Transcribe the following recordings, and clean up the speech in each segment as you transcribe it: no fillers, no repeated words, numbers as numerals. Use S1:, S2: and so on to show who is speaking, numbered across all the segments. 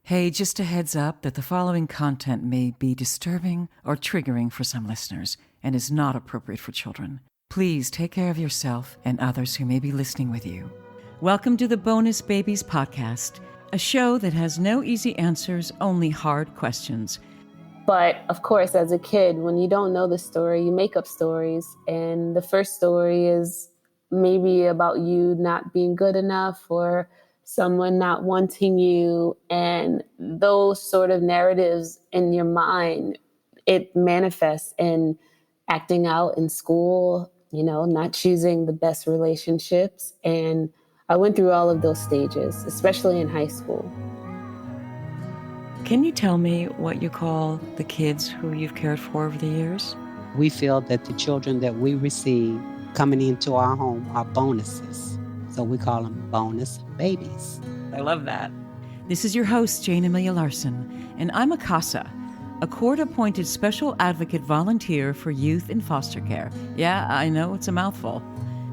S1: Hey, just a heads up that the following content may be disturbing or triggering for some listeners and is not appropriate for children. Please take care of yourself and others who may be listening with you. Welcome to the Bonus Babies Podcast, a show that has no easy answers, only hard questions.
S2: But of course, as a kid, when you don't know the story, you make up stories. And the first story is maybe about you not being good enough or someone not wanting you. And those sort of narratives in your mind, it manifests in acting out in school, not choosing the best relationships. And I went through all of those stages, especially in high school.
S1: Can you tell me what you call the kids who you've cared for over the years?
S3: We feel that the children that we receive coming into our home are bonuses. So we call them bonus babies.
S1: I love that. This is your host, Jayne Amelia Larson, and I'm a CASA, a court-appointed special advocate volunteer for youth in foster care. Yeah, I know it's a mouthful.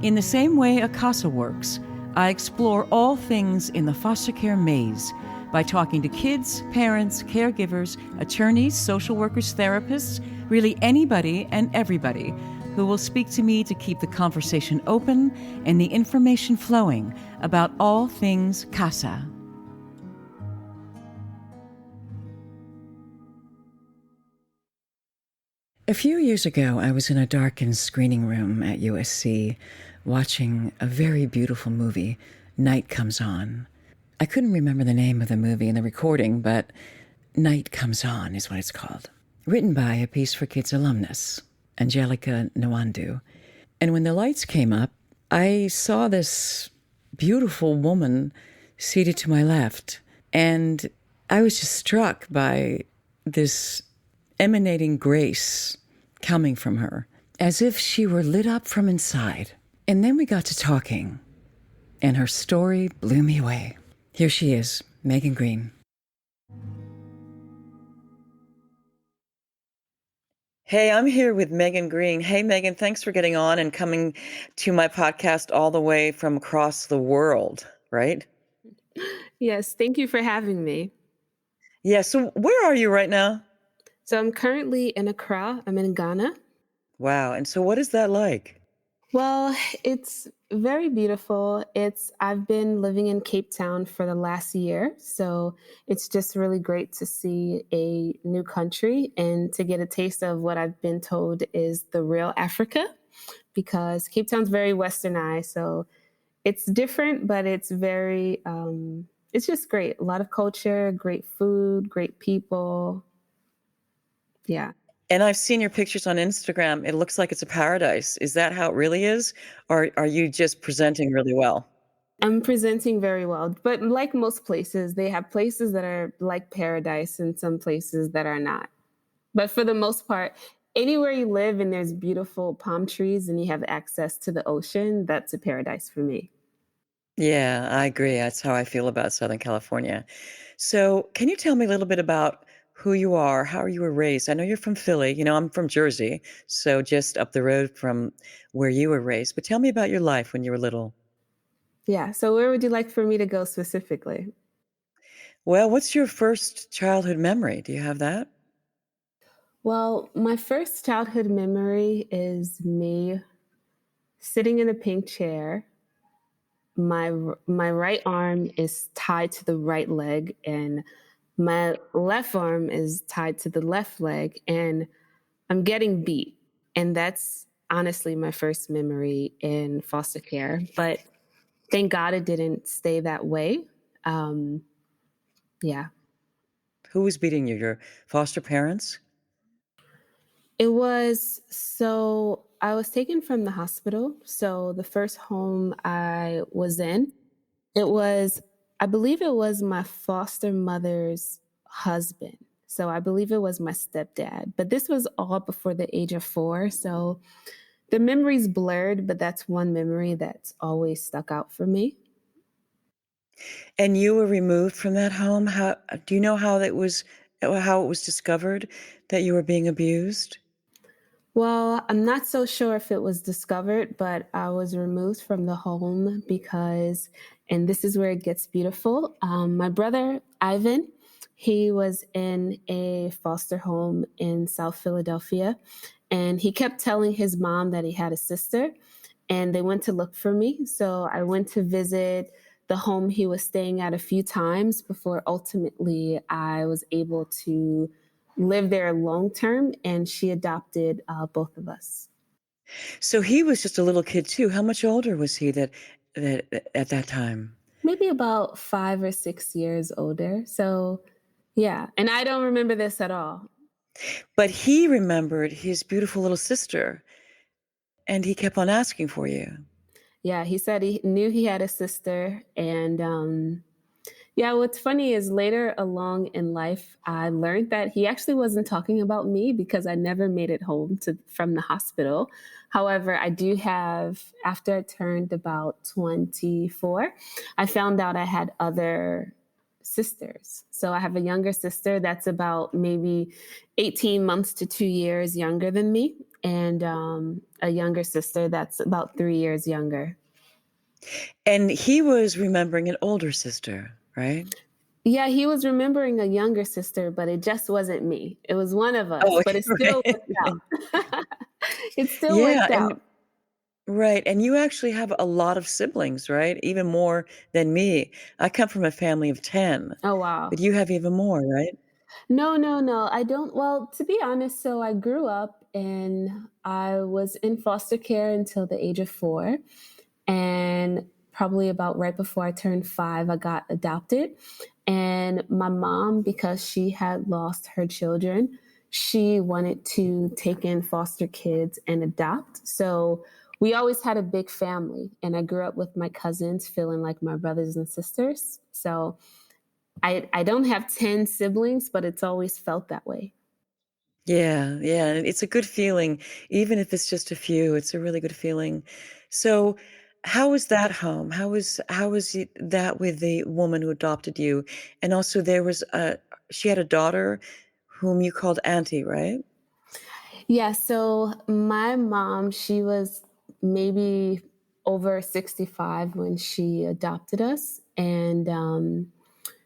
S1: In the same way a CASA works, I explore all things in the foster care maze by talking to kids, parents, caregivers, attorneys, social workers, therapists, really anybody and everybody who will speak to me to keep the conversation open and the information flowing about all things CASA. A few years ago, I was in a darkened screening room at USC watching a very beautiful movie, Night Comes On. I couldn't remember the name of the movie in the recording, but Night Comes On is what it's called. Written by a Peace for Kids alumnus, Angelica Nwandu. And when the lights came up, I saw this beautiful woman seated to my left, and I was just struck by this emanating grace coming from her, as if she were lit up from inside. And then we got to talking, and her story blew me away. Here she is, Megan Green. Hey, I'm here with Megan Green. Hey, Megan, thanks for getting on and coming to my podcast all the way from across the world, right?
S2: Yes, thank you for having me.
S1: Yeah, so where are you right now?
S2: So I'm currently in Accra. I'm in Ghana.
S1: Wow, and so what is that like?
S2: Well, it's very beautiful. I've been living in Cape Town for the last year, so it's just really great to see a new country and to get a taste of what I've been told is the real Africa, because Cape Town's very westernized, so it's different, but it's very, it's just great. A lot of culture, great food, great people. Yeah.
S1: And I've seen your pictures on Instagram. It looks like it's a paradise. Is that how it really is? Or are you just presenting really well?
S2: I'm presenting very well, but like most places, they have places that are like paradise and some places that are not. But for the most part, anywhere you live and there's beautiful palm trees and you have access to the ocean, that's a paradise for me.
S1: Yeah, I agree. That's how I feel about Southern California. So can you tell me a little bit about who you are, how you were raised? I know you're from Philly. I'm from Jersey, so just up the road from where you were raised. But tell me about your life when you were little.
S2: Yeah. So where would you like for me to go specifically?
S1: Well, what's your first childhood memory? Do you have that?
S2: Well, my first childhood memory is me sitting in a pink chair. My right arm is tied to the right leg and my left arm is tied to the left leg and I'm getting beat. And that's honestly my first memory in foster care. But thank God it didn't stay that way. Yeah.
S1: Who was beating you? Your foster parents?
S2: I was taken from the hospital. So the first home I was in, I believe it was my foster mother's husband. So I believe it was my stepdad, but this was all before the age of 4. So the memory's blurred, but that's one memory that's always stuck out for me.
S1: And you were removed from that home? How do you know how it was discovered that you were being abused?
S2: Well, I'm not so sure if it was discovered, but I was removed from the home because, and this is where it gets beautiful, my brother, Ivan, He was in a foster home in South Philadelphia, and he kept telling his mom that he had a sister, and they went to look for me. So I went to visit the home he was staying at a few times before ultimately I was able to live there long term, and she adopted both of us.
S1: So he was just a little kid too. How much older was he that at that time?
S2: Maybe about 5 or 6 years older. So, yeah. And I don't remember this at all.
S1: But he remembered his beautiful little sister, and he kept on asking for you.
S2: Yeah, he said he knew he had a sister. And yeah, what's funny is later along in life, I learned that he actually wasn't talking about me because I never made it home from the hospital. However, I do have, after I turned about 24, I found out I had other sisters. So I have a younger sister that's about maybe 18 months to 2 years younger than me, and a younger sister that's about 3 years younger.
S1: And he was remembering an older sister, right?
S2: Yeah, he was remembering a younger sister, but it just wasn't me. It was one of us,
S1: Oh,
S2: but
S1: okay,
S2: it still
S1: right.
S2: worked out. It still
S1: Yeah,
S2: worked
S1: and
S2: out.
S1: right, and you actually have a lot of siblings, right? Even more than me. I come from a family of 10,
S2: Oh,
S1: but
S2: wow.
S1: you have even more, right?
S2: No, no, no. I don't. Well, to be honest, so I grew up and I was in foster care until the age of 4. And probably about right before I turned 5, I got adopted. And my mom, because she had lost her children, she wanted to take in foster kids and adopt. So we always had a big family. And I grew up with my cousins feeling like my brothers and sisters. So I don't have 10 siblings, but it's always felt that way.
S1: Yeah, yeah, and it's a good feeling, even if it's just a few, it's a really good feeling. So, how was that home? How was that with the woman who adopted you? And also there was she had a daughter whom you called Auntie, right?
S2: Yeah, so my mom, she was maybe over 65 when she adopted us. And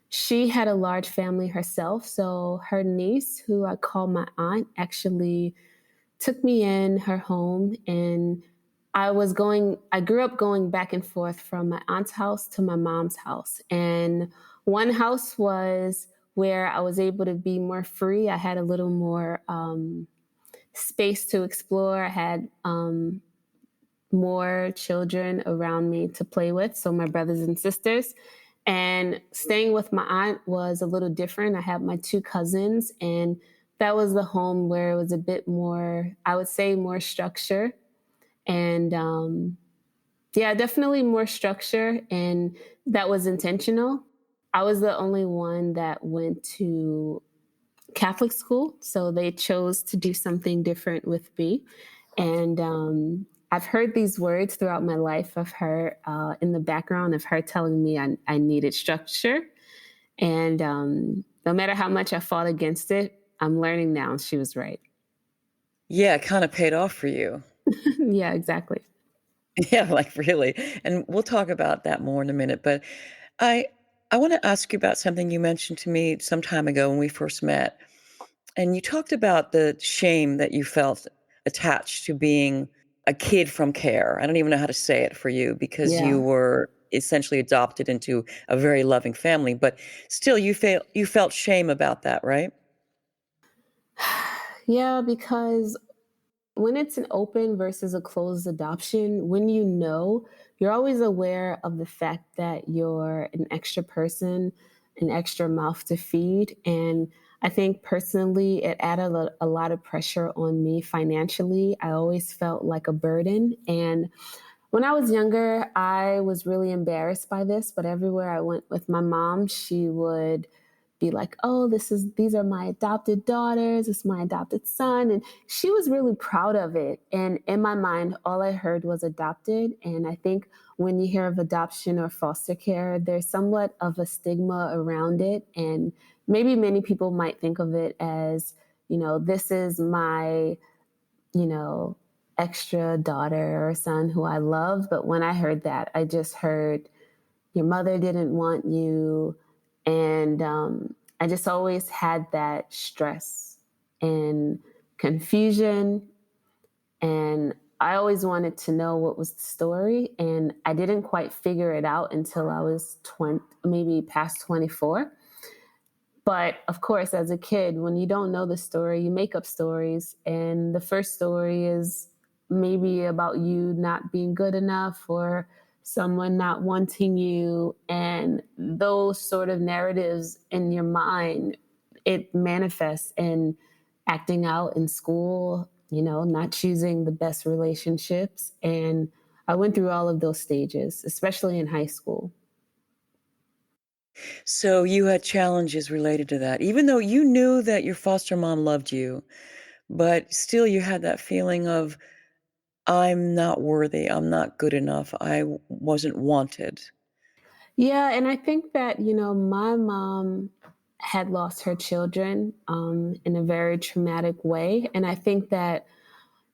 S2: she had a large family herself. So her niece, who I call my aunt, actually took me in her home. And I grew up going back and forth from my aunt's house to my mom's house. And one house was where I was able to be more free. I had a little more space to explore. I had more children around me to play with, so my brothers and sisters. And staying with my aunt was a little different. I had my 2 cousins, and that was the home where it was a bit more, I would say, more structure. And yeah, definitely more structure. And that was intentional. I was the only one that went to Catholic school, so they chose to do something different with me. And I've heard these words throughout my life of her in the background of her telling me I needed structure. And no matter how much I fought against it, I'm learning now she was right.
S1: Yeah, it kind of paid off for you.
S2: Yeah, exactly.
S1: Yeah, like really. And we'll talk about that more in a minute, but I I want to ask you about something you mentioned to me some time ago when we first met. And you talked about the shame that you felt attached to being a kid from care. I don't even know how to say it for you because you
S2: Yeah.
S1: were essentially adopted into a very loving family, but still you felt shame about that, right?
S2: Yeah, because when it's an open versus a closed adoption, when you know, you're always aware of the fact that you're an extra person, an extra mouth to feed. And I think personally, it added a lot of pressure on me financially. I always felt like a burden. And when I was younger, I was really embarrassed by this, but everywhere I went with my mom, she would be like, "Oh, these are my adopted daughters, this is my adopted son." And she was really proud of it. And in my mind, all I heard was adopted. And I think when you hear of adoption or foster care, there's somewhat of a stigma around it. And maybe many people might think of it as, this is my, you know, extra daughter or son who I love. But when I heard that, I just heard your mother didn't want you. And I just always had that stress and confusion. And I always wanted to know what was the story. And I didn't quite figure it out until I was 20, maybe past 24. But of course, as a kid, when you don't know the story, you make up stories. And the first story is maybe about you not being good enough or someone not wanting you. And those sort of narratives in your mind, it manifests in acting out in school, not choosing the best relationships. And I went through all of those stages, especially in high school.
S1: So you had challenges related to that, even though you knew that your foster mom loved you, but still you had that feeling of, I'm not worthy, I'm not good enough, wasn't wanted.
S2: Yeah, and I think that, my mom had lost her children in a very traumatic way. And I think that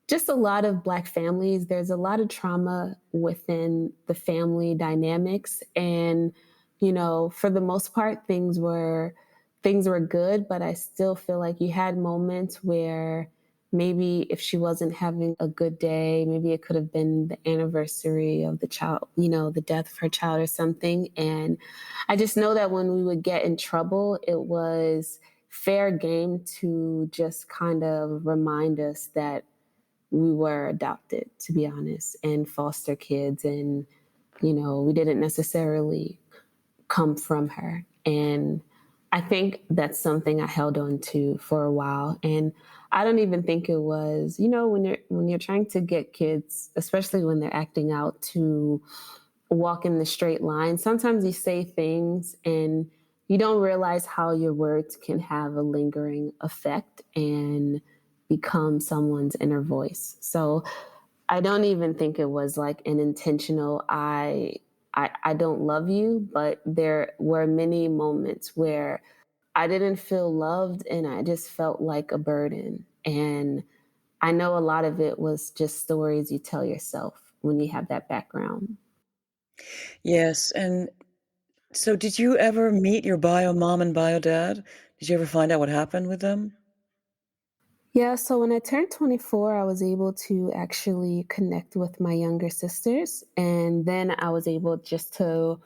S2: just a lot of Black families, there's a lot of trauma within the family dynamics. And, for the most part, things were good, but I still feel like you had moments where maybe if she wasn't having a good day, maybe it could have been the anniversary of the child, the death of her child or something. And I just know that when we would get in trouble, it was fair game to just kind of remind us that we were adopted, to be honest, and foster kids. And, we didn't necessarily come from her. And I think that's something I held on to for a while. And I don't even think it was, when you're trying to get kids, especially when they're acting out, to walk in the straight line, sometimes you say things and you don't realize how your words can have a lingering effect and become someone's inner voice. So I don't even think it was like an intentional, I don't love you, but there were many moments where I didn't feel loved and I just felt like a burden. And I know a lot of it was just stories you tell yourself when you have that background.
S1: Yes, and so did you ever meet your bio mom and bio dad? Did you ever find out what happened with them?
S2: Yeah, so when I turned 24, I was able to actually connect with my younger sisters. And then I was able just to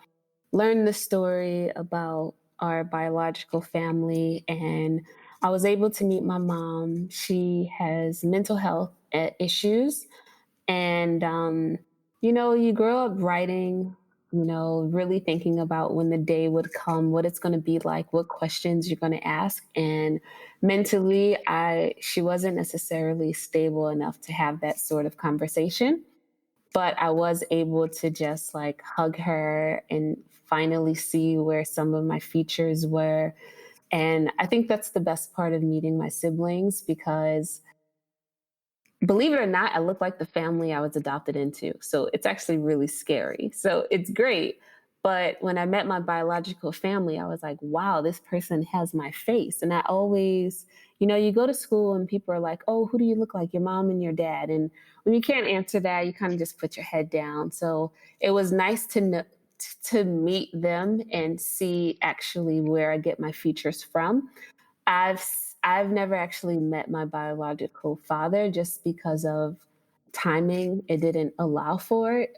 S2: learn the story about our biological family. And I was able to meet my mom. She has mental health issues. And, you grow up writing, really thinking about when the day would come, what it's going to be like, what questions you're going to ask. And mentally, she wasn't necessarily stable enough to have that sort of conversation. But I was able to just like hug her and finally see where some of my features were. And I think that's the best part of meeting my siblings because believe it or not, I look like the family I was adopted into. So it's actually really scary. So it's great. But when I met my biological family, I was like, wow, this person has my face. And I always, you go to school and people are like, oh, who do you look like? Your mom and your dad. And when you can't answer that, you kind of just put your head down. So it was nice to meet them and see actually where I get my features from. I've I've never actually met my biological father just because of timing. It didn't allow for it.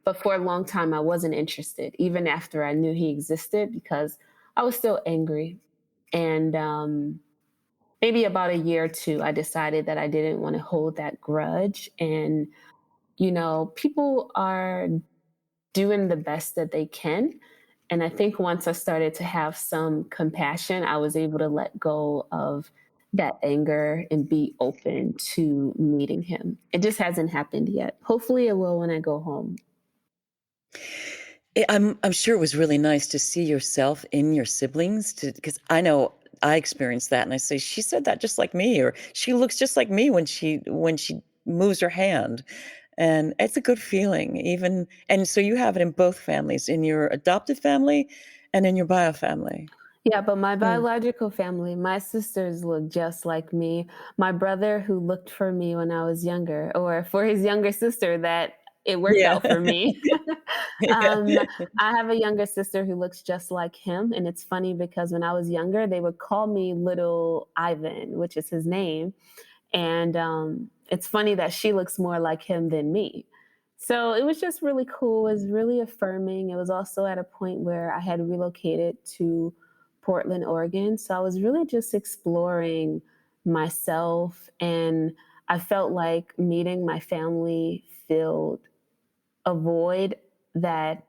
S2: But for a long time, I wasn't interested, even after I knew he existed, because I was still angry. And maybe about a year or two, I decided that I didn't want to hold that grudge. And, people are doing the best that they can. And I think once I started to have some compassion, I was able to let go of that anger and be open to meeting him. It just hasn't happened yet. Hopefully it will when I go home.
S1: I'm sure it was really nice to see yourself in your siblings, because I know I experienced that, and I say, "She said that just like me," or, "She looks just like me when she moves her hand." And it's a good feeling, even and so you have it in both families, in your adopted family and in your bio family.
S2: Yeah, but my
S1: Hmm.
S2: biological family, my sisters look just like me. My brother, who looked for me when I was younger, or for his younger sister that it worked
S1: Yeah.
S2: out for me. um, I have a younger sister who looks just like him. And it's funny because when I was younger, they would call me Little Ivan, which is his name. And it's funny that she looks more like him than me. So it was just really cool. It was really affirming. It was also at a point where I had relocated to Portland, Oregon. So I was really just exploring myself. And I felt like meeting my family filled a void that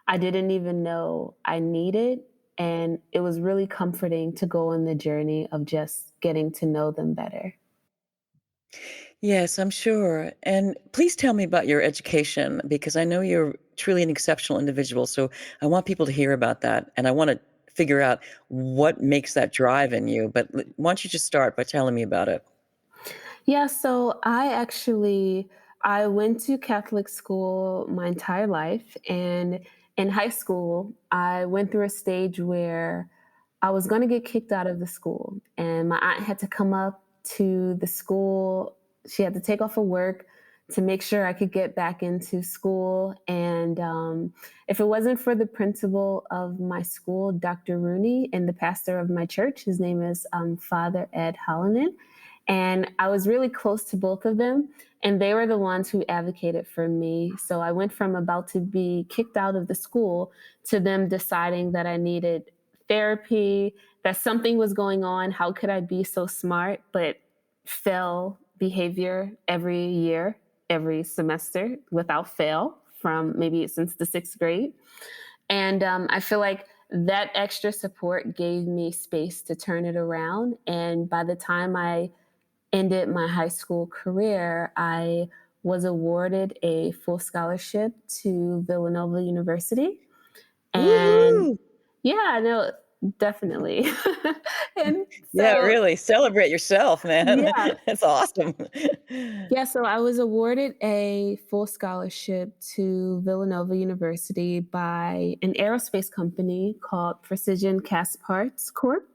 S2: I didn't even know I needed. And it was really comforting to go on the journey of just getting to know them better.
S1: Yes, I'm sure. And please tell me about your education because I know you're truly an exceptional individual. So I want people to hear about that. And I want to figure out what makes that drive in you. But why don't you just start by telling me about it?
S2: Yeah, so I went to Catholic school my entire life, and in high school, I went through a stage where I was going to get kicked out of the school, and my aunt had to come up to the school. She had to take off of work to make sure I could get back into school. And if it wasn't for the principal of my school, Dr. Rooney, and the pastor of my church, his name is Father Ed Hallinan. And I was really close to both of them, and they were the ones who advocated for me. So I went from about to be kicked out of the school to them deciding that I needed therapy, that something was going on. How could I be so smart but fail behavior every year, every semester without fail from maybe since the 6th grade? And I feel like that extra support gave me space to turn it around. And by the time I ended my high school career, I was awarded a full scholarship to Villanova University. And
S1: Woohoo!
S2: yeah, no, definitely. And
S1: Yeah,
S2: so,
S1: really. Celebrate yourself, man.
S2: yeah,
S1: That's awesome.
S2: yeah, so I was awarded a full scholarship to Villanova University by an aerospace company called Precision Cast Parts Corp.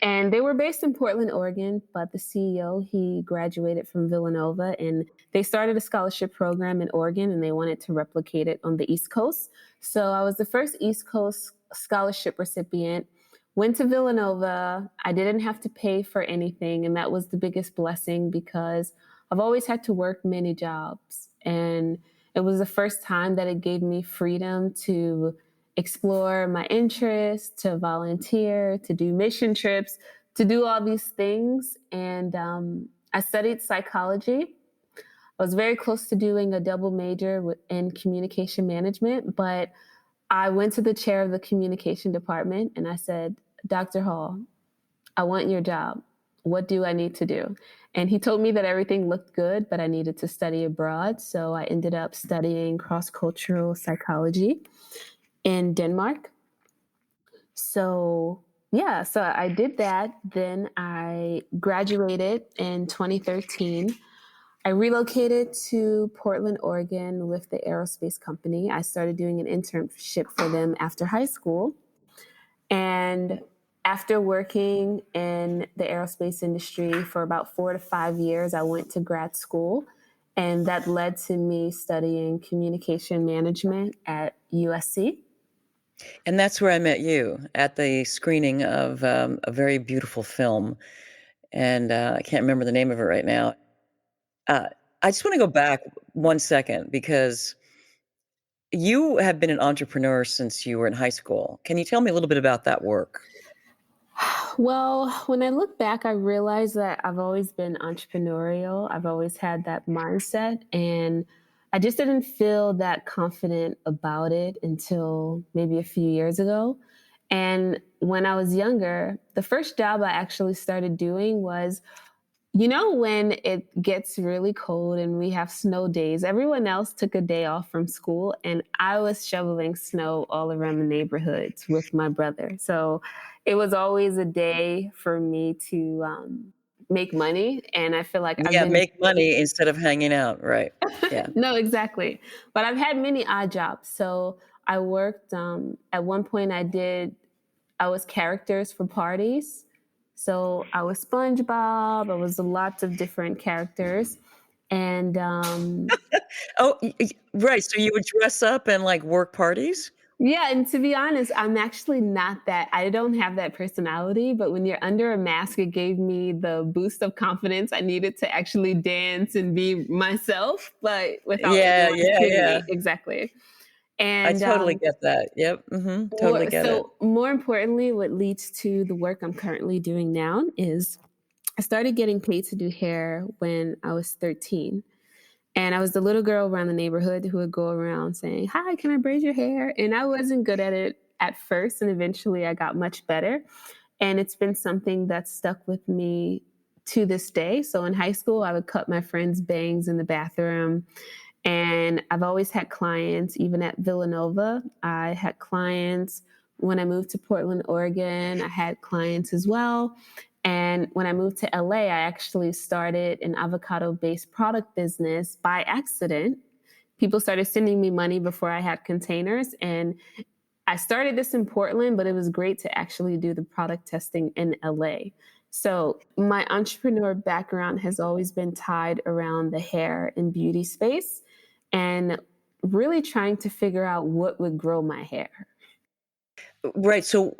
S2: And they were based in Portland, Oregon, but the CEO, he graduated from Villanova, and they started a scholarship program in Oregon, and they wanted to replicate it on the East Coast. So I was the first East Coast scholarship recipient, went to Villanova. I didn't have to pay for anything, and that was the biggest blessing because I've always had to work many jobs. And it was the first time that it gave me freedom to explore my interests, to volunteer, to do mission trips, to do all these things. And I studied psychology. I was very close to doing a double major in communication management, but I went to the chair of the communication department and I said, Dr. Hall, I want your job. What do I need to do? And he told me that everything looked good, but I needed to study abroad. So I ended up studying cross-cultural psychology in Denmark. So yeah, so I did that. Then I graduated in 2013. I relocated to Portland, Oregon with the aerospace company. I started doing an internship for them after high school. And after working in the aerospace industry for about 4 to 5 years, I went to grad school. And that led to me studying communication management at USC.
S1: And that's where I met you at the screening of a very beautiful film. And I can't remember the name of it right now. Uh, I just want to go back 1 second because you have been an entrepreneur since you were in high school. Can you tell me a little bit about that work?
S2: Well, when I look back, I realize that I've always been entrepreneurial. I've always had that mindset. And I just didn't feel that confident about it until maybe a few years ago. And when I was younger, the first job I actually started doing was, when it gets really cold and we have snow days, everyone else took a day off from school, and I was shoveling snow all around the neighborhoods with my brother. So it was always a day for me to make money. And I feel like I've
S1: Yeah,
S2: been,
S1: make money instead of hanging out, right. Yeah.
S2: no, exactly. But I've had many odd jobs. So I worked, at one point, I was characters for parties. So I was SpongeBob, I was lots of different characters. And
S1: Oh, right. So you would dress up and like work parties?
S2: yeah, and to be honest, I'm actually not that, I don't have that personality, but when you're under a mask, it gave me the boost of confidence I needed to actually dance and be myself, but without
S1: Yeah,
S2: anyone
S1: yeah,
S2: seeing
S1: yeah.
S2: me. Exactly.
S1: I
S2: And
S1: totally get that. Yep. Totally get it.
S2: more importantly, what leads to the work I'm currently doing now is I started getting paid to do hair when I was 13. And I was the little girl around the neighborhood who would go around saying, "Hi, can I braid your hair?" And I wasn't good at it at first. And eventually I got much better. And it's been something that stuck with me to this day. So in high school, I would cut my friends' bangs in the bathroom. And I've always had clients, even at Villanova. I had clients when I moved to Portland, Oregon. I had clients as well. And when I moved to LA, I actually started an avocado based product business by accident. People started sending me money before I had containers. And I started this in Portland, but it was great to actually do the product testing in LA. So my entrepreneur background has always been tied around the hair and beauty space and really trying to figure out what would grow my hair.
S1: Right. So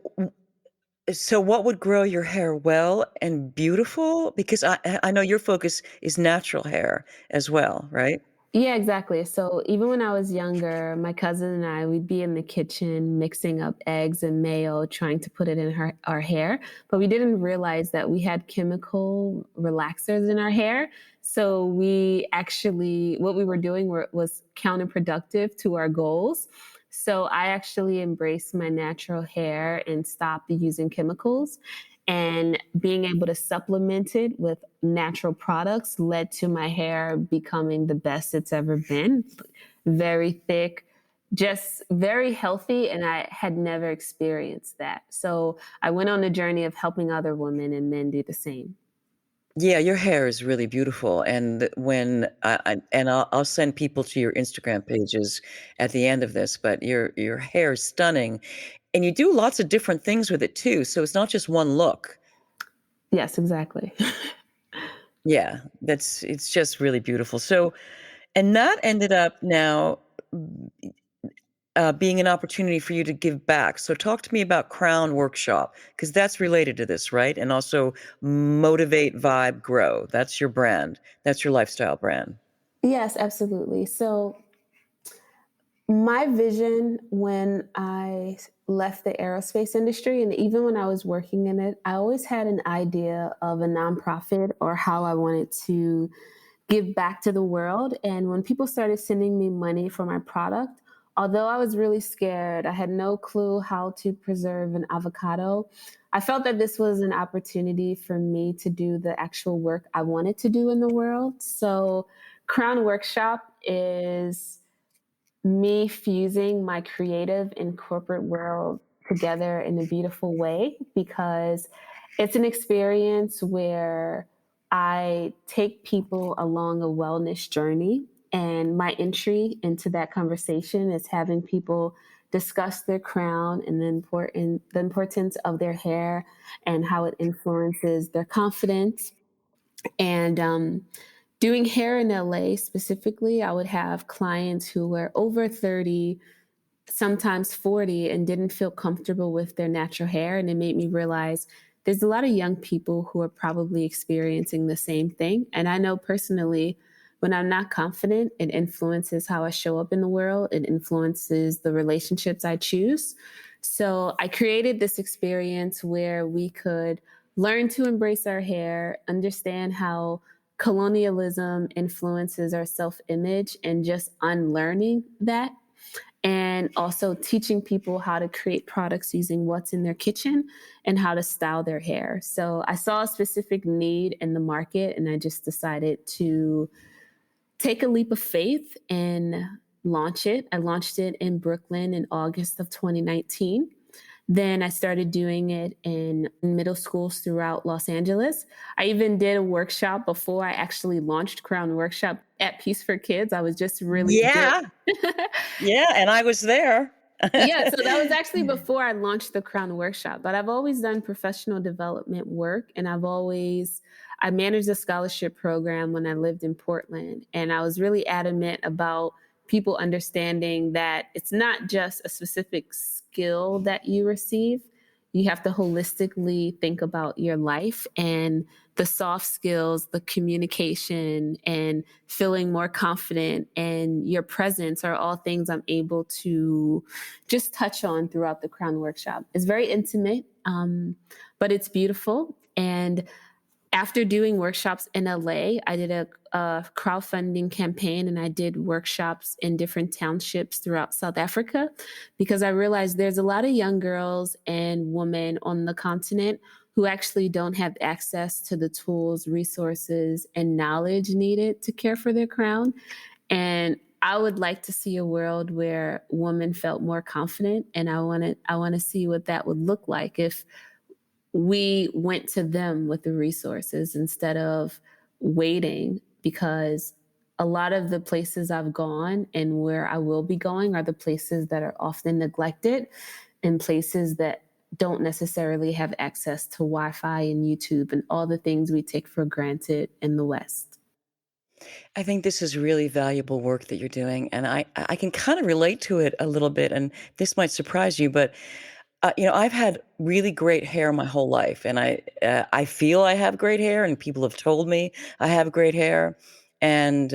S1: what would grow your hair well and beautiful? Because I know your focus is natural hair as well, right?
S2: Yeah, exactly. So even when I was younger, my cousin and I, we'd be in the kitchen mixing up eggs and mayo, trying to put it in our hair. But we didn't realize that we had chemical relaxers in our hair. So what we were doing was counterproductive to our goals. So I actually embraced my natural hair and stopped using chemicals. And being able to supplement it with natural products led to my hair becoming the best it's ever been. Very thick, just very healthy. And I had never experienced that. So I went on the journey of helping other women and men do the same.
S1: Yeah, your hair is really beautiful, and when I'll send people to your Instagram pages at the end of this, but your hair is stunning, and you do lots of different things with it too, so it's not just one look.
S2: Yes, exactly.
S1: Yeah, it's just really beautiful. So, and that ended up now being an opportunity for you to give back. So talk to me about Crown Workshop, because that's related to this, right? And also motivate, vibe, grow. That's your brand. That's your lifestyle brand.
S2: Yes, absolutely. So my vision when I left the aerospace industry, and even when I was working in it, I always had an idea of a nonprofit or how I wanted to give back to the world. And when people started sending me money for my product, although I was really scared, I had no clue how to preserve an avocado. I felt that this was an opportunity for me to do the actual work I wanted to do in the world. So Crown Workshop is me fusing my creative and corporate world together in a beautiful way, because it's an experience where I take people along a wellness journey. And my entry into that conversation is having people discuss their crown and the importance of their hair and how it influences their confidence. And doing hair in LA specifically, I would have clients who were over 30, sometimes 40, and didn't feel comfortable with their natural hair. And it made me realize there's a lot of young people who are probably experiencing the same thing. And I know personally, when I'm not confident, it influences how I show up in the world. It influences the relationships I choose. So I created this experience where we could learn to embrace our hair, understand how colonialism influences our self-image, and just unlearning that, and also teaching people how to create products using what's in their kitchen and how to style their hair. So I saw a specific need in the market, and I just decided to take a leap of faith and launch it. I launched it in Brooklyn in August of 2019. Then I started doing it in middle schools throughout Los Angeles. I even did a workshop before I actually launched Crown Workshop at Peace for Kids. I was just really good.
S1: Yeah. Yeah, and I was there.
S2: Yeah, so that was actually before I launched the Crown Workshop, but I've always done professional development work, and I managed a scholarship program when I lived in Portland, and I was really adamant about people understanding that it's not just a specific skill that you receive. You have to holistically think about your life and the soft skills, the communication, and feeling more confident and your presence are all things I'm able to just touch on throughout the Crown Workshop. It's very intimate, but it's beautiful. And after doing workshops in LA, I did a crowdfunding campaign and I did workshops in different townships throughout South Africa because I realized there's a lot of young girls and women on the continent who actually don't have access to the tools, resources, and knowledge needed to care for their crown. And I would like to see a world where women felt more confident, and I want to see what that would look like if we went to them with the resources instead of waiting, because a lot of the places I've gone and where I will be going are the places that are often neglected and places that don't necessarily have access to Wi-Fi and YouTube and all the things we take for granted in the West.
S1: I think this is really valuable work that you're doing, and I can kind of relate to it a little bit, and this might surprise you, but I've had really great hair my whole life, and I feel I have great hair, and people have told me I have great hair, and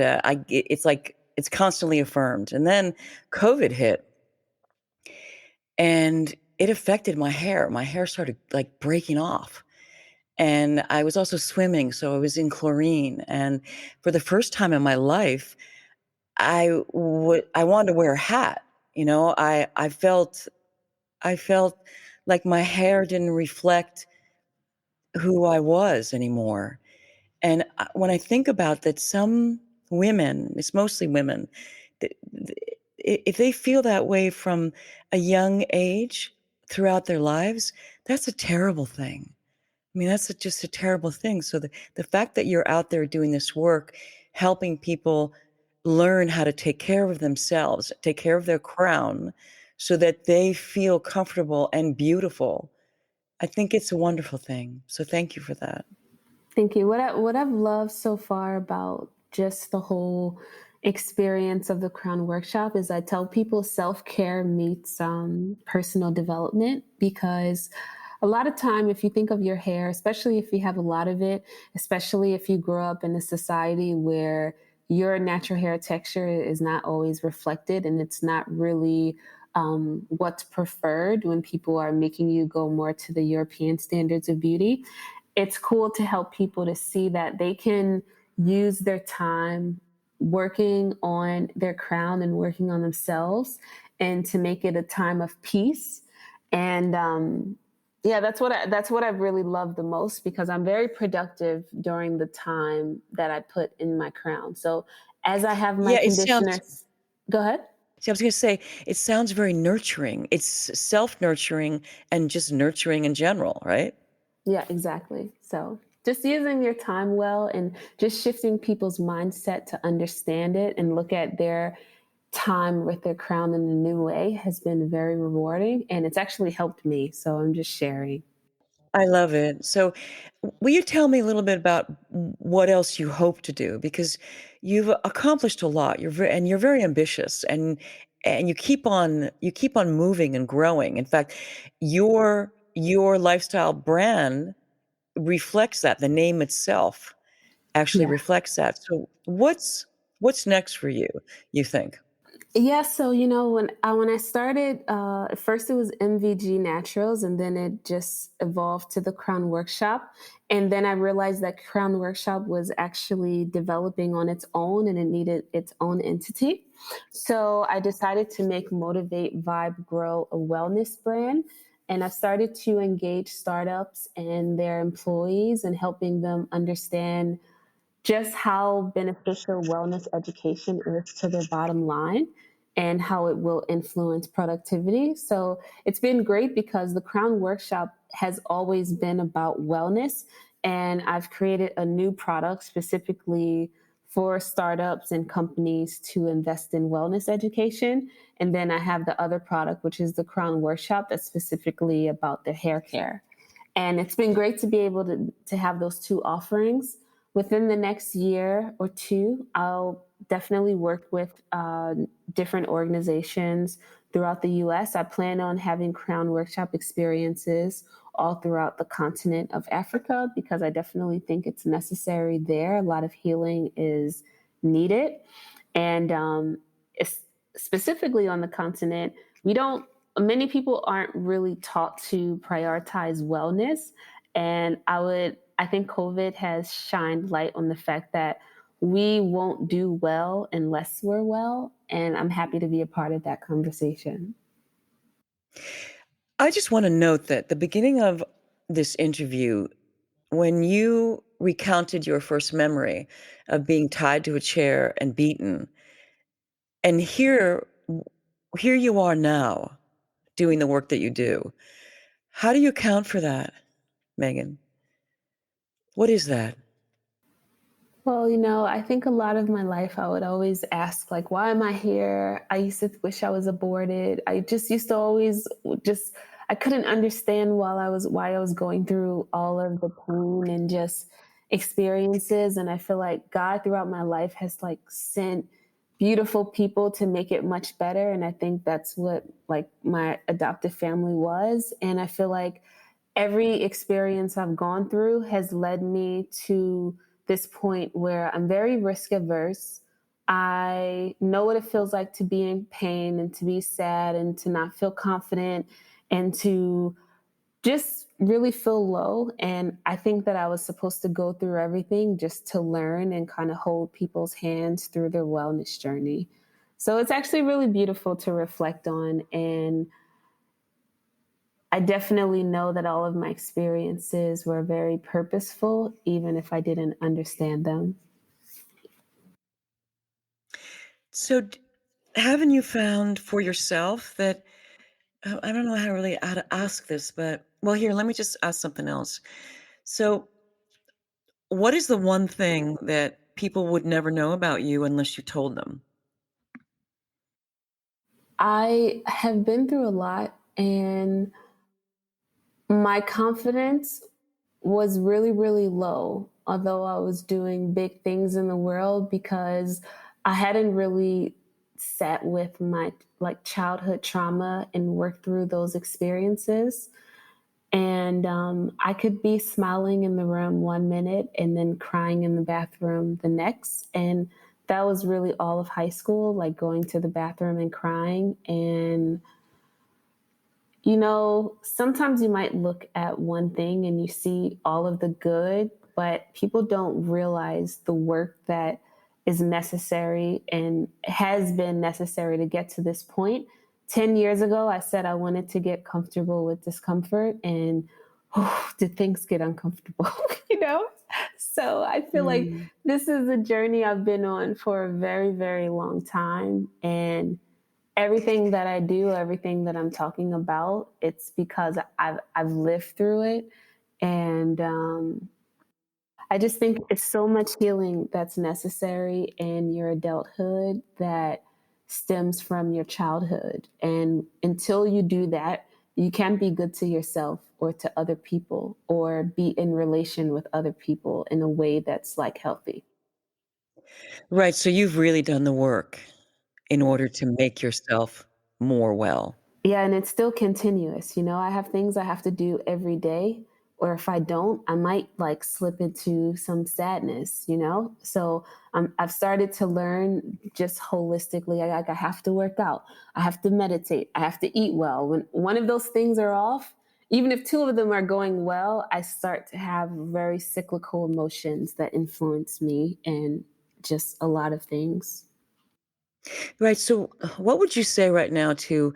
S1: it's like it's constantly affirmed. And then COVID hit, and it affected my hair. My hair started like breaking off. And I was also swimming, so I was in chlorine. And for the first time in my life, I wanted to wear a hat. I felt like my hair didn't reflect who I was anymore. And when I think about that, some women, it's mostly women, if they feel that way from a young age throughout their lives, that's a terrible thing. I mean, that's just a terrible thing. So the fact that you're out there doing this work, helping people learn how to take care of themselves, take care of their crown, so that they feel comfortable and beautiful, I think it's a wonderful thing. So thank you for that.
S2: Thank you. What I've loved so far about just the whole experience of the Crown Workshop is I tell people self-care meets personal development, because a lot of time, if you think of your hair, especially if you have a lot of it, especially if you grow up in a society where your natural hair texture is not always reflected and it's not really what's preferred when people are making you go more to the European standards of beauty, it's cool to help people to see that they can use their time working on their crown and working on themselves and to make it a time of peace. And yeah, that's what I've really loved the most, because I'm very productive during the time that I put in my crown. So as I have my
S1: Yeah,
S2: conditioners, go ahead.
S1: see, I was going to say, it sounds very nurturing. It's self-nurturing and just nurturing in general, right?
S2: Yeah, exactly. So just using your time well and just shifting people's mindset to understand it and look at their time with their crown in a new way has been very rewarding. And it's actually helped me. So I'm just sharing.
S1: I love it. So, will you tell me a little bit about what else you hope to do? Because you've accomplished a lot. You're very ambitious, and you keep on moving and growing. In fact, your lifestyle brand reflects that. The name itself actually
S2: Yeah.
S1: reflects that. So, what's next for you? You think?
S2: Yeah, so when I started, at first it was MVG Naturals, and then it just evolved to the Crown Workshop, and then I realized that Crown Workshop was actually developing on its own, and it needed its own entity. So I decided to make Motivate, Vibe, Grow a wellness brand, and I've started to engage startups and their employees and helping them understand just how beneficial wellness education is to their bottom line and how it will influence productivity. So it's been great because the Crown Workshop has always been about wellness. And I've created a new product specifically for startups and companies to invest in wellness education. And then I have the other product, which is the Crownworkshop, that's specifically about the hair care. And it's been great to be able to have those two offerings. Within the next year or two, I'll definitely work with different organizations throughout the US. I plan on having Crown Workshop experiences all throughout the continent of Africa because I definitely think it's necessary there. A lot of healing is needed. And specifically on the continent, many people aren't really taught to prioritize wellness. And I think COVID has shined light on the fact that we won't do well unless we're well. And I'm happy to be a part of that conversation.
S1: I just want to note that the beginning of this interview, when you recounted your first memory of being tied to a chair and beaten, and here you are now doing the work that you do. How do you account for that, Megan? What is that?
S2: Well, I think a lot of my life I would always ask, like, why am I here? I used to wish I was aborted. I just used to always I couldn't understand why I was going through all of the pain and just experiences. And I feel like God throughout my life has like sent beautiful people to make it much better. And I think that's what like my adoptive family was. And I feel like every experience I've gone through has led me to this point where I'm very risk averse. I know what it feels like to be in pain and to be sad and to not feel confident and to just really feel low. And I think that I was supposed to go through everything just to learn and kind of hold people's hands through their wellness journey. So it's actually really beautiful to reflect on. And I definitely know that all of my experiences were very purposeful, even if I didn't understand them.
S1: So, haven't you found for yourself that I don't know how to ask this, but well, here, let me just ask something else. So, what is the one thing that people would never know about you unless you told them?
S2: I have been through a lot, and my confidence was really, really low, although I was doing big things in the world because I hadn't really sat with my like childhood trauma and worked through those experiences. And I could be smiling in the room 1 minute and then crying in the bathroom the next. And that was really all of high school, like going to the bathroom and crying. And sometimes you might look at one thing and you see all of the good, but people don't realize the work that is necessary and has been necessary to get to this point. 10 years ago, I said I wanted to get comfortable with discomfort, and did things get uncomfortable, you know? So I feel like
S1: Mm.
S2: this is a journey I've been on for a very, very long time. And everything that I do, everything that I'm talking about, it's because I've lived through it. And I just think it's so much healing that's necessary in your adulthood that stems from your childhood. And until you do that, you can't be good to yourself or to other people or be in relation with other people in a way that's like healthy.
S1: Right. So, you've really done the work in order to make yourself more well.
S2: Yeah, and it's still continuous. I have things I have to do every day, or if I don't, I might like slip into some sadness. So I've started to learn just holistically. I have to work out, I have to meditate, I have to eat well. When one of those things are off, even if two of them are going well, I start to have very cyclical emotions that influence me and just a lot of things.
S1: Right. So, what would you say right now to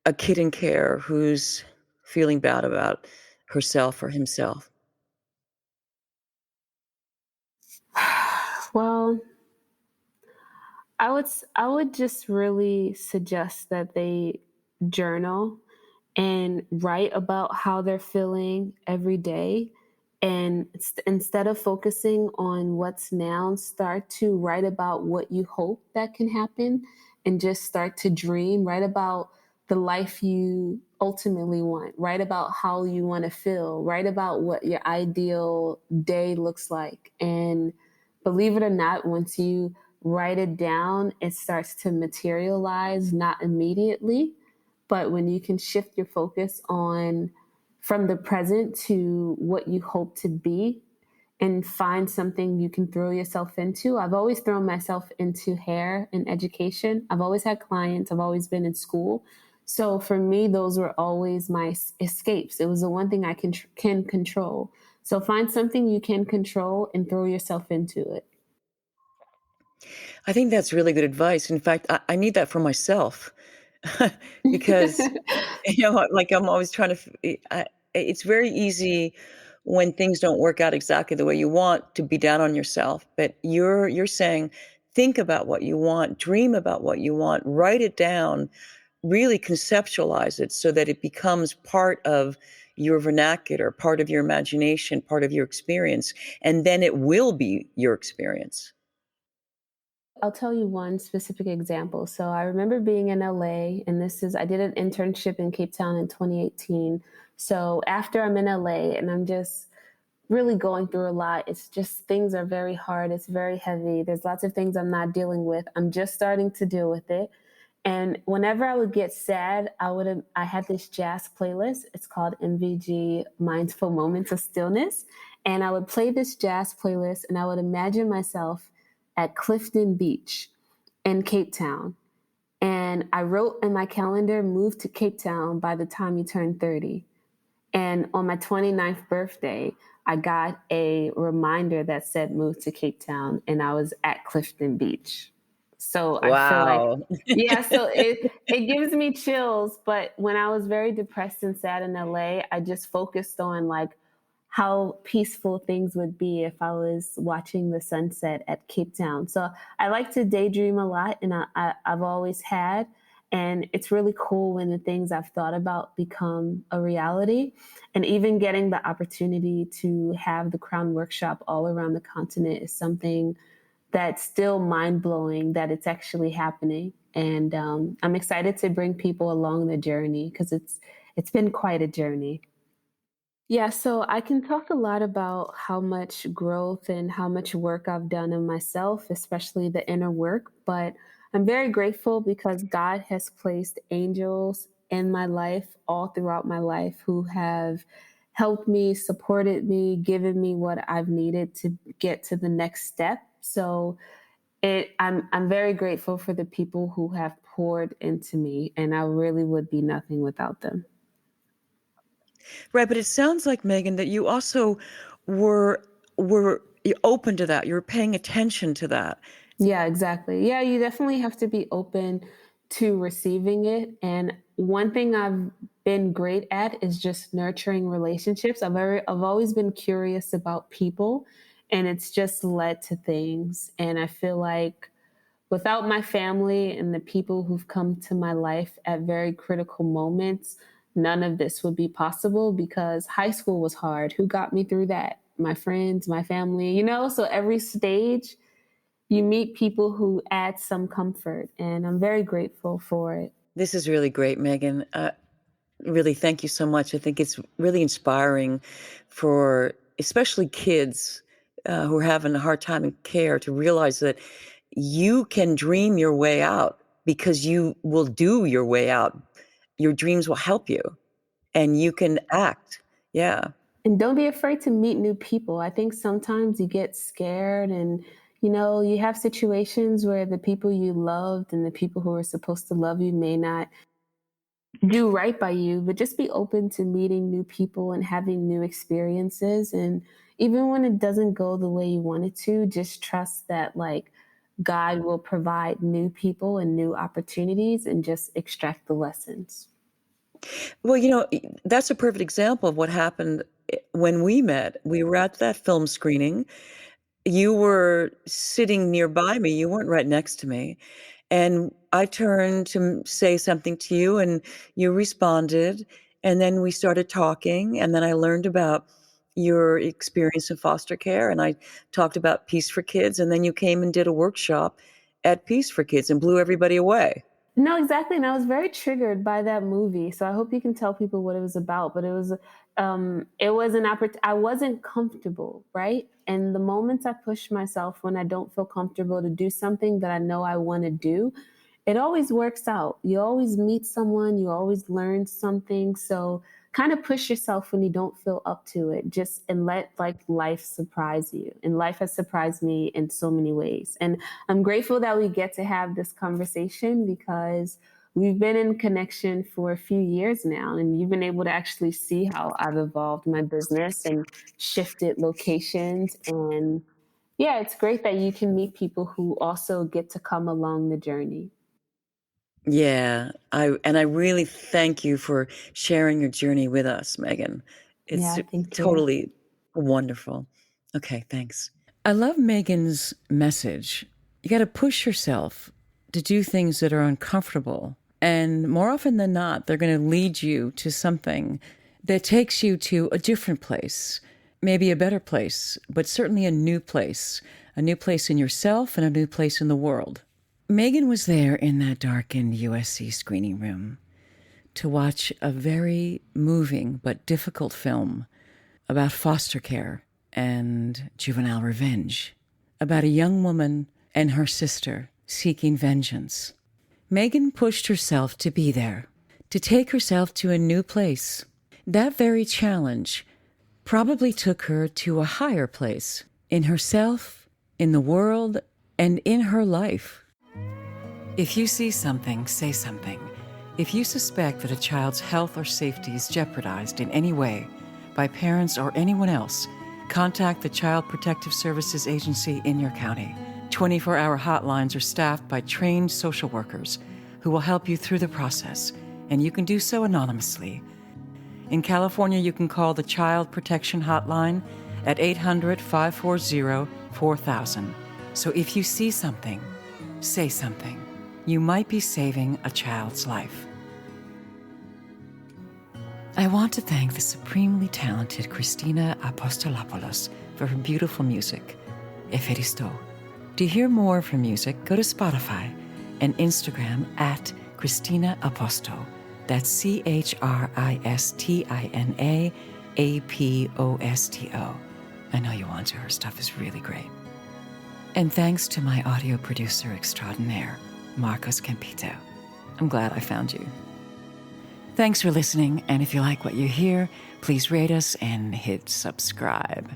S1: a kid in care who's feeling bad about herself or himself?
S2: Well, I would just really suggest that they journal and write about how they're feeling every day And instead of focusing on what's now, start to write about what you hope that can happen and just start to dream. Write about the life you ultimately want. Write about how you want to feel. Write about what your ideal day looks like. And believe it or not, once you write it down, it starts to materialize, not immediately, but when you can shift your focus on from the present to what you hope to be and find something you can throw yourself into. I've always thrown myself into hair and education. I've always had clients. I've always been in school. So for me, those were always my escapes. It was the one thing I can control. So find something you can control and throw yourself into it.
S1: I think that's really good advice. In fact, I need that for myself because, like I'm always trying to, it's very easy when things don't work out exactly the way you want to be down on yourself. But you're saying, think about what you want, dream about what you want, write it down, really conceptualize it so that it becomes part of your vernacular, part of your imagination, part of your experience, and then it will be your experience.
S2: I'll tell you one specific example. So I remember being in LA, and I did an internship in Cape Town in 2018. So after I'm in LA and I'm just really going through a lot, it's just things are very hard. It's very heavy. There's lots of things I'm not dealing with. I'm just starting to deal with it. And whenever I would get sad, I had this jazz playlist. It's called MVG Mindful Moments of Stillness. And I would play this jazz playlist and I would imagine myself at Clifton Beach in Cape Town. And I wrote in my calendar, move to Cape Town by the time you turn 30. And on my 29th birthday, I got a reminder that said move to Cape Town, and I was at Clifton Beach. So I feel like,
S1: Wow.
S2: yeah, so it gives me chills. But when I was very depressed and sad in LA, I just focused on like how peaceful things would be if I was watching the sunset at Cape Town. So I like to daydream a lot, and I've always had. And it's really cool when the things I've thought about become a reality. And even getting the opportunity to have the Crown Workshop all around the continent is something that's still mind-blowing that it's actually happening. And I'm excited to bring people along the journey because it's been quite a journey. Yeah, so I can talk a lot about how much growth and how much work I've done in myself, especially the inner work. But I'm very grateful because God has placed angels in my life all throughout my life who have helped me, supported me, given me what I've needed to get to the next step. So I'm very grateful for the people who have poured into me, and I really would be nothing without them.
S1: Right, but it sounds like, Megan, that you also were open to that. You were paying attention to that.
S2: Yeah, exactly. Yeah, you definitely have to be open to receiving it. And one thing I've been great at is just nurturing relationships. I've always been curious about people, and it's just led to things. And I feel like without my family and the people who've come to my life at very critical moments, none of this would be possible because high school was hard. Who got me through that? My friends, my family, so every stage you meet people who add some comfort, and I'm very grateful for it.
S1: This is really great, Megan. Really, thank you so much. I think it's really inspiring for especially kids who are having a hard time in care to realize that you can dream your way out because you will do your way out. Your dreams will help you and you can act. Yeah.
S2: And don't be afraid to meet new people. I think sometimes you get scared and you have situations where the people you loved and the people who are supposed to love you may not do right by you, but just be open to meeting new people and having new experiences. And even when it doesn't go the way you want it to, just trust that like God will provide new people and new opportunities and just extract the lessons.
S1: Well, that's a perfect example of what happened when we met. We were at that film screening. You were sitting nearby me. You weren't right next to me. And I turned to say something to you, and you responded. And then we started talking. And then I learned about your experience in foster care, and I talked about Peace for Kids, and then you came and did a workshop at Peace for Kids and blew everybody away.
S2: No, exactly. And I was very triggered by that movie. So I hope you can tell people what it was about. But it was an opportunity. I wasn't comfortable, right? And the moments I push myself when I don't feel comfortable to do something that I know I want to do, it always works out. You always meet someone, you always learn something. So kind of push yourself when you don't feel up to it. Just and let like life surprise you. And life has surprised me in so many ways. And I'm grateful that we get to have this conversation because we've been in connection for a few years now, and you've been able to actually see how I've evolved my business and shifted locations. And yeah, it's great that you can meet people who also get to come along the journey.
S1: Yeah, I really thank you for sharing your journey with us, Megan. It's
S2: Yeah, thank you.
S1: totally wonderful. Okay, thanks. I love Megan's message. You got to push yourself to do things that are uncomfortable. And more often than not, they're going to lead you to something that takes you to a different place, maybe a better place, but certainly a new place in yourself and a new place in the world. Megan was there in that darkened USC screening room to watch a very moving but difficult film about foster care and juvenile revenge, about a young woman and her sister seeking vengeance. Megan pushed herself to be there, to take herself to a new place. That very challenge probably took her to a higher place in herself, in the world, and in her life. If you see something, say something. If you suspect that a child's health or safety is jeopardized in any way by parents or anyone else, contact the Child Protective Services Agency in your county. 24-hour hotlines are staffed by trained social workers who will help you through the process, and you can do so anonymously. In California, you can call the Child Protection Hotline at 800-540-4000. So if you see something, say something. You might be saving a child's life. I want to thank the supremely talented Christina Apostolopoulos for her beautiful music, Eferisto. To hear more of her music, go to Spotify and Instagram at Christina Aposto. That's CHRISTINAAPOSTO. I know you want to. Her stuff is really great. And thanks to my audio producer extraordinaire, Marcos Campito. I'm glad I found you. Thanks for listening, and if you like what you hear, please rate us and hit subscribe.